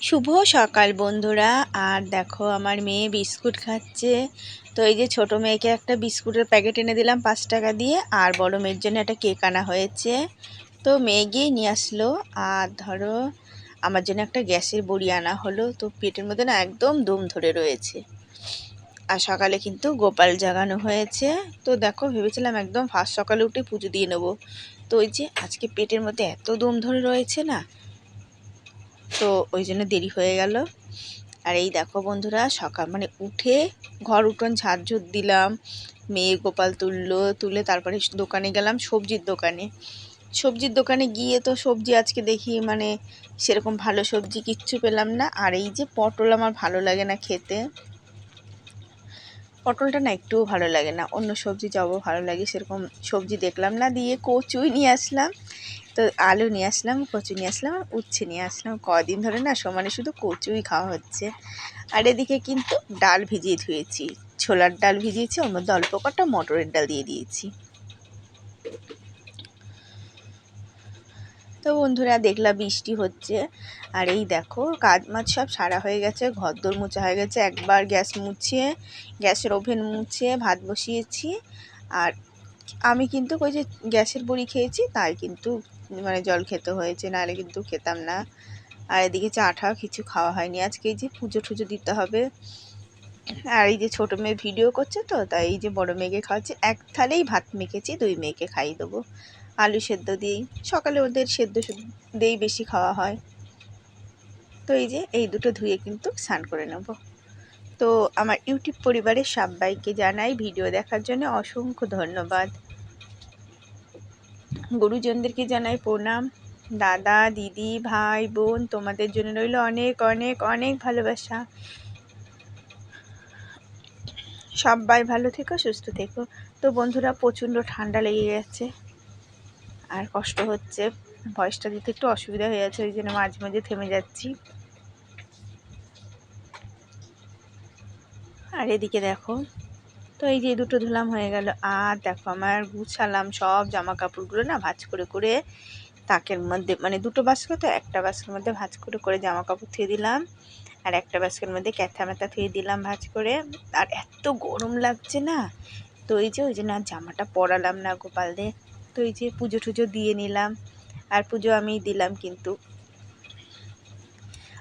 শুভ সকাল বন্ধুরা। আর দেখো আমার মেয়ে বিস্কুট খাচ্ছে। তো এই যে ছোট মেয়েকে একটা বিস্কুটের প্যাকেট এনে দিলাম 5 টাকা দিয়ে, আর বড় মেয়ের জন্য একটা কেক আনা হয়েছে। তো মেয়ে গিয়ে নিয়ে আসলো। আর ধরো আমার জন্য একটা গ্যাসের বড়ি আনা হলো। তো পেটের মধ্যে না একদম দম ধরে রয়েছে। আর সকালে কিন্তু গোপাল জাগানো হয়েছে। তো দেখো ভেবেছিলাম একদম ফার্স্ট সকালে উঠে পুজো দিয়ে নেবো। তো ওই যে আজকে পেটের মধ্যে এত দম ধরে রয়েছে না, তো ওই জন্য দেরি হয়ে গেল। আর এই দেখো বন্ধুরা, সকাল উঠে ঘর উঠোন ঝাড়ঝুট দিলাম, মেয়ে গোপাল তুলে তারপরে দোকানে গেলাম, সবজির দোকানে গিয়ে তো সবজি আজকে দেখি সেরকম ভালো সবজি কিচ্ছু পেলাম না। আর এই যে পটল আমার ভালো লাগে না খেতে, পটলটা না একটুও ভালো লাগে না, অন্য সবজি যাবো ভালো লাগে, সেরকম সবজি দেখলাম না। দিয়ে কচুই নিয়ে আসলাম, তো আলু নিয়ে আসলাম, কচু নিয়ে আসলাম, উচ্ছে নিয়ে আসলাম। কদিন ধরে না সমানে শুধু কচুই খাওয়া হচ্ছে। আর এদিকে কিন্তু ডাল ভিজিয়ে ধুয়েছি, ছোলার ডাল ভিজিয়েছি, ওর মধ্যে অল্প কটা মটরের ডাল দিয়ে দিয়েছি। তো বন্ধুরা দেখলাম বৃষ্টি হচ্ছে। আর এই দেখো কাজ মাছ সব সারা হয়ে গেছে, ঘরদোর মোছা হয়ে গেছে, একবার গ্যাস মুছিয়ে গ্যাসের ওভেন মুছিয়ে ভাত বসিয়েছি। আর আমি কিন্তু ওই যে গ্যাসের বড়ি খেয়েছি, তাই কিন্তু জল খেতে হয়েছে, নাহলে কিন্তু খেতাম না। আর এদিকে চা টা কিছু খাওয়া হয়নি আজকে, এই যে পুজো টুজো দিতে হবে। আর এই যে ছোটো মেয়ে ভিডিও করছে, তো তাই এই যে বড় মেয়েকে খাওয়াচ্ছি। এক থালেই ভাত মেখেছি, 2 মেয়েকে খাইয়ে দেবো আলু সেদ্ধ দিয়েই। সকালে ওদের সেদ্ধ দিয়েই বেশি খাওয়া হয়। তো এই যে এই দুটো ধুয়ে কিন্তু স্নান করে নেব। তো আমার ইউটিউব পরিবারের সবাইকে জানাই ভিডিও দেখার জন্য অসংখ্য ধন্যবাদ। গুরুজনদেরকে জানাই প্রণাম। দাদা দিদি ভাই বোন, তোমাদের জন্য রইল অনেক অনেক অনেক ভালোবাসা। সবাই ভালো থেকো, সুস্থ থেকো। তো বন্ধুরা প্রচণ্ড ঠান্ডা লেগে গেছে, আর কষ্ট হচ্ছে, ভয়েসটা দিতে একটু অসুবিধা হয়ে যাচ্ছে, ওই জন্য মাঝে মাঝে থেমে যাচ্ছি। আর এদিকে দেখো, তো এই যে দুটো ধুলাম হয়ে গেল। আর দেখো আমার গুছালাম সব জামা কাপড়গুলো না ভাঁজ করে করে তাকের মধ্যে, দুটো বাস্কেট, তো একটা বাস্কের মধ্যে ভাঁজ করে করে জামা কাপড় ধুয়ে দিলাম, আর একটা বাস্কের মধ্যে ক্যাথা ম্যাথা ধুয়ে দিলাম ভাঁজ করে। আর এত গরম লাগছে না, তো এই যে ওই জন্য আর জামাটা পরালাম না গোপালদের। তো এই যে পুজো টুজো দিয়ে নিলাম, আর পুজো আমি দিলাম কিন্তু।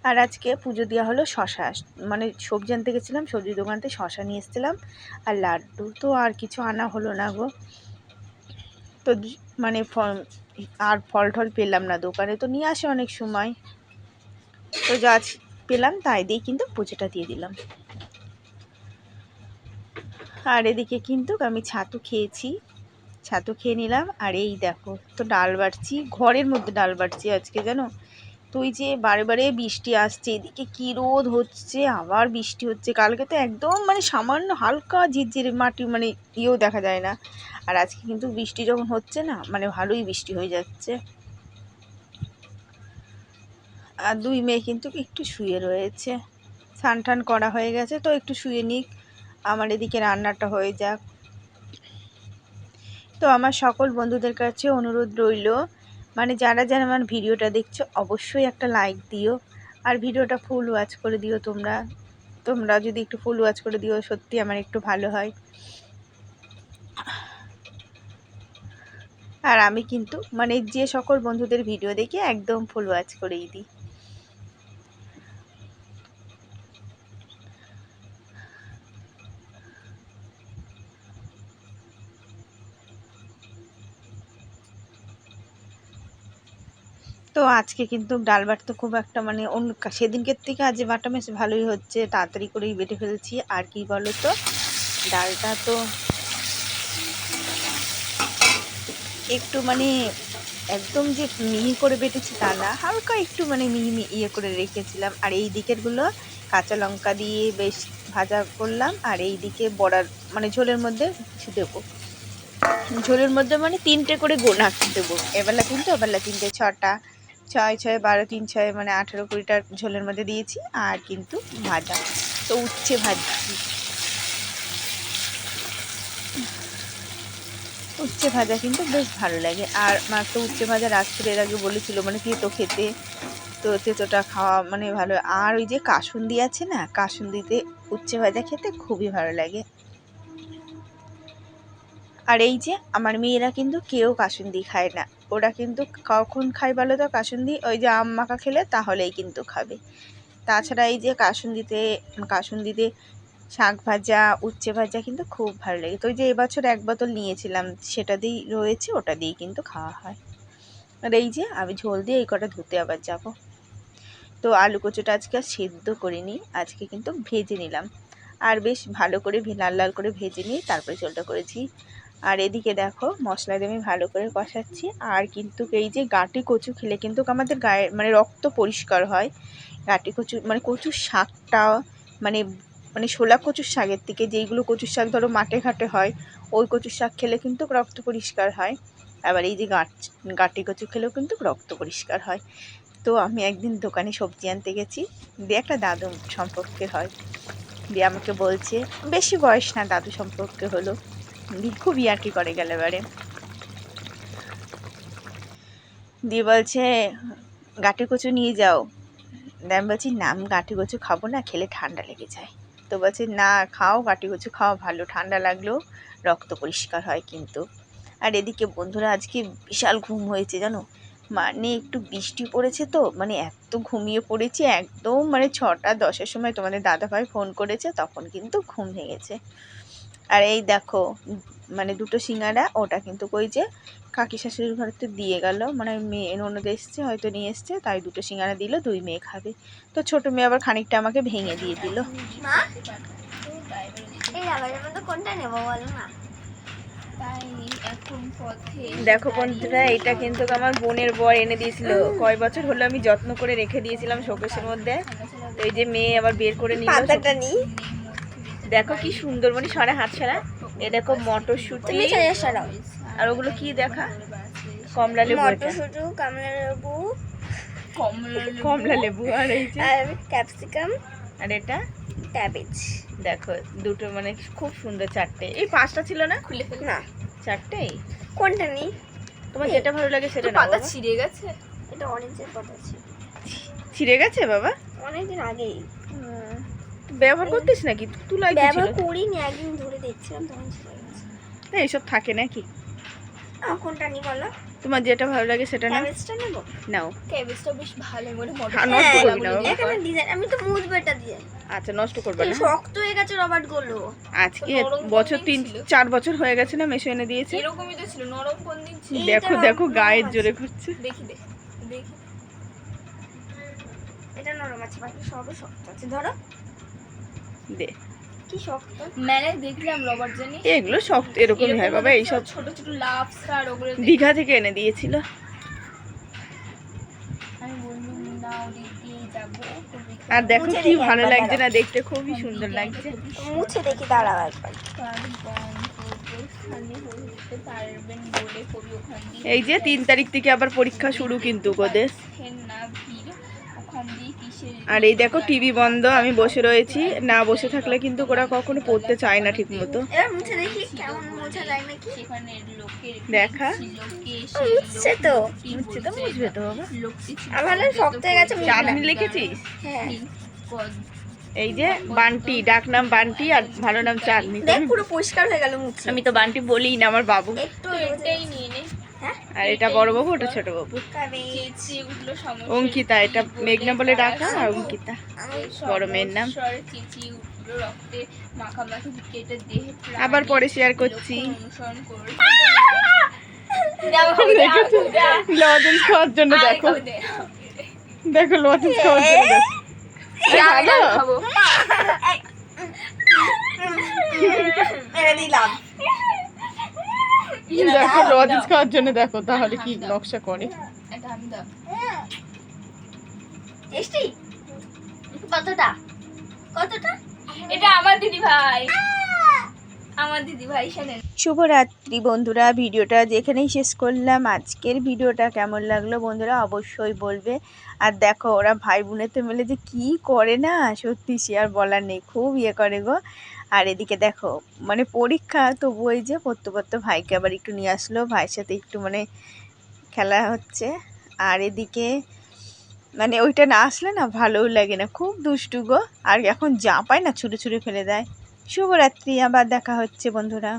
আর আজকে পুজো দেওয়া হলো শশা, সবজি আনতে গেছিলাম, সবজির দোকান থেকে শশা নিয়ে এসেছিলাম আর লাড্ডু। তো আর কিছু আনা হলো না গো। তো আর ফল টল পেলাম না দোকানে, তো নিয়ে আসে অনেক সময়, তো যা পেলাম তাই দিয়ে কিন্তু পুজোটা দিয়ে দিলাম। আর এদিকে কিন্তু আমি ছাতু খেয়ে নিলাম। আর এই দেখো, তো ডাল বাটছি, ঘরের মধ্যে ডাল বাটছি আজকে, জানো তো ওই যে বারে বারে বৃষ্টি আসছে, এদিকে কি রোদ হচ্ছে, আবার বৃষ্টি হচ্ছে। কালকে তো একদম সামান্য হালকা ঝিরঝিরে মাটি ইয়েও দেখা যায় না। আর আজকে কিন্তু বৃষ্টি যখন হচ্ছে না, ভালোই বৃষ্টি হয়ে যাচ্ছে। আর 2 মেয়ে কিন্তু একটু শুয়ে রয়েছে, স্নান টান করা হয়ে গেছে, তো একটু শুয়ে নিক, আমার এদিকে রান্নাটা হয়ে যাক। তো আমার সকল বন্ধুদের কাছে অনুরোধ রইল, যারা যারা আমার ভিডিওটা দেখছো অবশ্যই একটা লাইক দিও, আর ভিডিওটা ফুল ওয়াচ করে দিও। তোমরা যদি একটু ফুল ওয়াচ করে দিও, সত্যি আমার একটু ভালো হয়। আর আমি কিন্তু যে সকল বন্ধুদের ভিডিও দেখি একদম ফুল ওয়াচ করেই দিই। তো আজকে কিন্তু ডাল বাটতে খুব একটা অন্য সেদিনকের থেকে আজ বাটা বেশ ভালোই হচ্ছে, তাড়াতাড়ি করেই বেটে ফেলছি। আর কি বলো তো, ডালটা তো একটু একদম যে মিহি করে বেটেছি তা না, হালকা একটু মিহি ইয়ে করে রেখেছিলাম। আর এই দিকেরগুলো কাঁচা লঙ্কা দিয়ে বেশ ভাজা করলাম, আর এই দিকে বড়ার ঝোলের মধ্যে দেবো, ঝোলের মধ্যে 3টে করে গোনা দেবো, এবেলা 3টে, ওবেলা 3টে, 6টা, 6 6 12 3 6 18 20টা ঝোলের মধ্যে দিয়েছি। আর কিন্তু ভাজা, তো উচ্ছে ভাজছি, উচ্ছে ভাজা কিন্তু বেশ ভালো লাগে। আর মার তো উচ্ছে ভাজা রাত্রে এর আগে বলেছিল তেতো খেতে, তো তেঁতোটা খাওয়া মানে ভালো। আর ওই যে কাসুন্দি আছে না, কাসুন্দিতে উচ্ছে ভাজা খেতে খুবই ভালো লাগে। আর এই যে আমার মেয়েরা কিন্তু কেউ কাসুন্দি খায় না, ওরা কিন্তু কখন খায় বলো তো কাসুন্দি, ওই যে আম মাখা খেলে তাহলেই কিন্তু খাবে। তাছাড়া এই যে কাসুন্দিতে শাক ভাজা, উচ্ছে ভাজা কিন্তু খুব ভালো লাগে। তো ওই যে এবছর 1 বোতল নিয়েছিলাম, সেটা দিয়েই রয়েছে, ওটা দিয়েই কিন্তু খাওয়া হয়। আর এই যে আমি ঝোল দিয়ে এই কটা ধুতে আবার যাব। তো আলু কচুটা আজকে আর সেদ্ধ করিনি, আজকে কিন্তু ভেজে নিলাম। আর বেশ ভালো করে লাল লাল করে ভেজে নিয়ে তারপরে ঝোলটা করেছি। আর এদিকে দেখো মশলা দিয়ে আমি ভালো করে কষাচ্ছি। আর কিন্তু এই যে গাঁটি কচু খেলে কিন্তু আমাদের গায়ে মানে রক্ত পরিষ্কার হয়। গাঁটি কচু মানে কচুর শাকটা মানে মানে শোলা কচুর শাকের থেকে, যেইগুলো কচুর শাক ধরো মাঠে ঘাটে হয়, ওই কচুর শাক খেলে কিন্তু রক্ত পরিষ্কার হয়। আবার এই যে গাঁটি কচু খেলেও কিন্তু রক্ত পরিষ্কার হয়। তো আমি একদিন দোকানে সবজি আনতে গেছি, দিয়ে একটা দাদু সম্পর্কের হয়, দিয়ে আমাকে বলছে, বেশি বয়স না, দাদু সম্পর্কে হলো, দিয়ে খুব ইয়ার্কি করে গেল এবারে, দিয়ে বলছে গাঁটি কচু নিয়ে যাও। আমি বলছি না, আমি গাঁটি কচু খাবো না, খেলে ঠান্ডা লেগে যায়। তো বলছে না খাও, গাঁটি কচু খাও, ভালো, ঠান্ডা লাগলেও রক্ত পরিষ্কার হয় কিন্তু। আর এদিকে বন্ধুরা আজকে বিশাল ঘুম হয়েছে জানো, মানে একটু বৃষ্টি পড়েছে তো, মানে এত ঘুমিয়ে পড়েছি একদম, মানে 6টা 10-এর সময় তোমাদের দাদাভাই ফোন করেছে, তখন কিন্তু ঘুম ভেঙেছে। আর এই দেখো মানে 2টো সিঙ্গারা, ওটা কিন্তু ওই যে কাকি শাশুড়ির ঘরেতে দিয়ে গেল, মানে মেয়ে ননদ এসছে হয়তো নিয়ে এসছে, তাই 2টো সিঙ্গারা দিল, 2 মেয়ে খাবে। তো ছোট মেয়ে আবার খানিকটা আমাকে ভেঙে দিয়ে দিল। দেখো বন্ধুরা, এটা কিন্তু আমার বোনের বর এনে দিয়েছিল, কয় বছর হলো আমি যত্ন করে রেখে দিয়েছিলাম শোকেসের মধ্যে। তো এই যে মেয়ে আবার বের করে নিল, দেখো কি সুন্দর, মানে সারা হাত ছাড়া। এ দেখো মটরশুঁটি, আর ওগুলো কি দেখা, কমলা লেবু, কমলা লেবু, আর এই যে ক্যাপসিকাম, আর এটা ক্যাবেজ। দেখো 2টো মানে খুব সুন্দর, 4টে, এই 5টা ছিল না, খুলে ফেল না, 4টেই। কোনটা নেই? তোমার যেটা ভালো লাগে সেটা নাও। পাতা ছিঁড়ে গেছে, এটা অরেঞ্জের পাতা ছিল, ছিঁড়ে গেছে বাবা, অনেকদিন আগেই। ব্যবহার করতিস নাকি? তুলাই ব্যবহার করিনি, একদিন ধরে দেখছিলাম তখন ছিঁড়ে গেছে। এইসব থাকে নাকি? কোনটা নি বলো? তোমার যেটা ভালো লাগে সেটা নাও। ক্যাবেজটা নেব? নাও। ক্যাবেজটা বেশ ভালো, মানে নষ্ট করবি না বাবা। এখানে ডিজাইন, আমি তো মুছবো এটা দিয়ে। আচ্ছা নষ্ট করবে না। শক্ত হয়ে গেছে রবার্ট গুলো। আজকে বছর 3-4 বছর হয়ে গেছে না মেশো এনে দিয়েছে। এরকমই তো ছিল, নরম কোন দিন ছিল। দেখো দেখো গায়ের জোরে ঘুরছে। দেখি দেখি দেখি, এটা নরম আছে, বাকি সব শক্ত আছে। ধরো দে, কি শক্ত, মানে দেখলাম রবার্ট জানি এগুলো শক্ত এরকমই হয় বাবা, এই সব ছোট ছোট লাভস আর ওগুলো দীঘা থেকে এনে দিয়েছিল। আমি বললাম না ওদিক দিয়ে যাব। আর দেখো কি ভালো লাগছে না দেখতে, খুবই সুন্দর লাগছে। মুছে দেখি, দাঁড়াও একবার। এই যে 3 তারিখ থেকে আবার পরীক্ষা শুরু কিন্তু ওদের। আর এই দেখো টিভি বন্ধ, আমি বসে রয়েছি, না বসে থাকলে কিন্তু ওরা কখনো পড়তে চায় না ঠিক মতো। দেখা মুছছে তো, মুছছে তো, মুছবে তো বাবা। আমার শক্ত হয়ে গেছে। চাঁদনি লিখেছিস? হ্যাঁ। এই যে বান্টি, ডাক নাম বান্টি আর ভালো নাম চাঁদনি। দেখ পুরো পরিষ্কার হয়ে গেল মুছে। আমি তো বান্টি বলিই না, আমার বাবু। একটু এটাই নিয়ে নে। হ্যাঁ, আর এটা বড় বাবু, ওটা ছোট বাবু। অঙ্কিতা, এটা মেঘনা বলে ডাকা, আর অঙ্কিতা বড় মেয়ের নাম। আবার পরে শেয়ার করছি। লজেন্স খাওয়ার জন্য দেখো, দেখো লজেন্স খাওয়ার জন্য দেখো। দেখো লজেন্স খাওয়ার জন্য দেখো, তাহলে কি নকশা করে। কতটা কতটা, এটা আমার দিদি ভাই, আমার দিদি ভাই। শুভরাত্রি বন্ধুরা, ভিডিওটা যেখানেই শেষ করলাম। আজকের ভিডিওটা কেমন লাগলো বন্ধুরা অবশ্যই বলবে। আর দেখো ওরা ভাই বোনেতে মিলে যে কি করে না, সত্যি সে আর বলার নেই, খুব ইয়ে করে গো। আর এদিকে দেখো মানে পরীক্ষা, তবু ওই যে পড়তে পড়তে ভাইকে আবার একটু নিয়ে আসলো, ভাইয়ের সাথে একটু মানে খেলা হচ্ছে। আর এদিকে মানে ওইটা না আসলে না ভালোও লাগে না, খুব দুষ্টু গো। আর এখন যা পায় না ছুঁড়ে ছুঁড়ে ফেলে দেয়। শুভরাত্রি, আবার দেখা হচ্ছে বন্ধুরা।